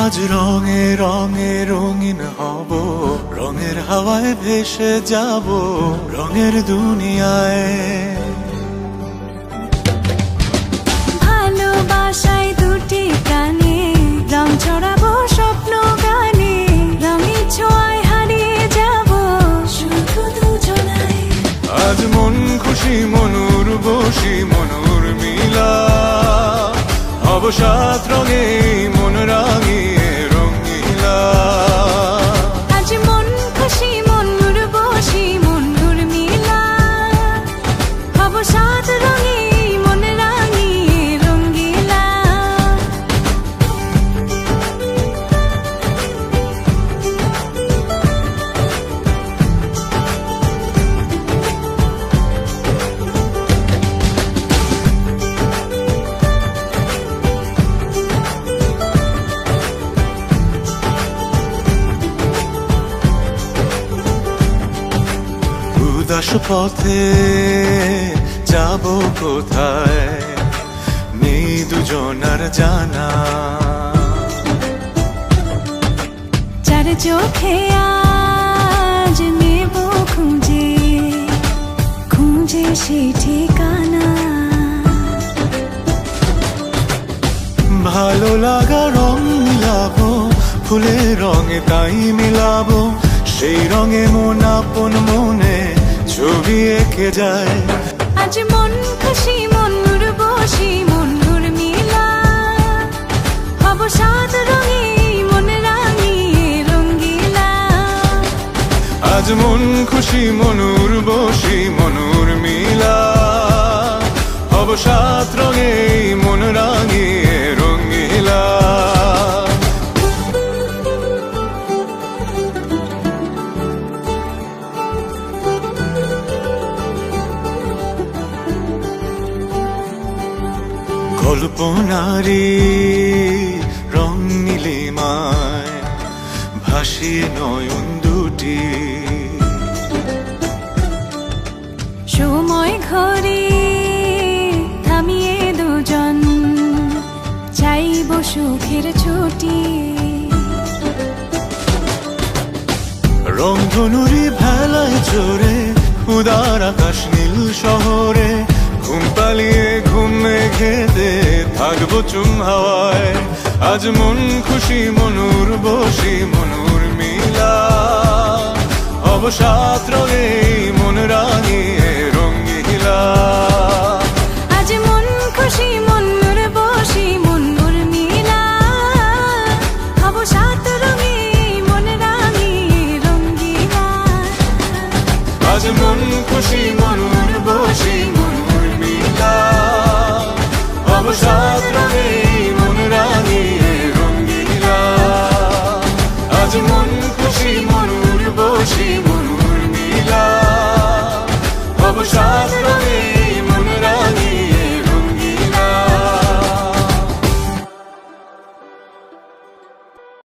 আজ রঙে রঙে রঙিন হব, রঙের হাওয়ায় ভেসে যাব রঙের দুনিয়ায়। ভালোবাসায় দুটি কানে রং ছড়াবো স্বপ্ন গানে, রঙের ছোঁয়ায় হারিয়ে যাব শুধু দুজনায়। আজ মন খুশি মনুর বসি মনুর মিলা, অবসাদ রঙে মন রাঙিয়ে রঙিলা। আজ মন খুশি মনুর বসি মনুর মিলা, অবসাদ রঙে মন রাঙিয়ে রঙিলা। উদাস পথে যাব কোথায়, নেই দুজনার জানা। চার চোখে আজ নেব খুঁজে খুঁজে সেই ঠিকানা। ভালো লাগা রং মিলাবো, ফুলের রঙে তাই মিলাবো, সেই রঙে মন আপন মনে ছবি এঁকে যায়। আজ মন খুশি মনুর বসি মনুর মিলা, অবসাদ রঙে মন রাঙিয়ে রঙিলা। আজ মন খুশি মনুর বসি মনুর মিলা, অবসাদ রঙে মন রাঙিয়ে রঙিলা। কল্পনারি রং নীলিমায় ভাসিয়ে নয়ন দুটি, সময় ঘরে থামিয়ে দুজন চাইব সুখের ছুটি। রংধনুরি ভেলায় চড়ে উদার আকাশ নীল শহরে, ঘুম পালিয়ে ঘুম মেঘেতে থাকবো চুম হাওয়ায়। আজ মন খুশি মনুর বসি মনুর মিলা, অবসাদ রঙে মন রাঙিয়ে রঙিলা। আজ মন খুশি মনুর বসি মনুর মিলা, অবসাদ রঙে মন রাঙিয়ে রঙিলা। আজ মন খুশি মনুর বসি মনুর মিলা, অবসাদ রঙে মন রাঙিয়ে রঙিলা। আজ মন খুশি মনুর বসি মনুর মিলা, অবসাদ রঙে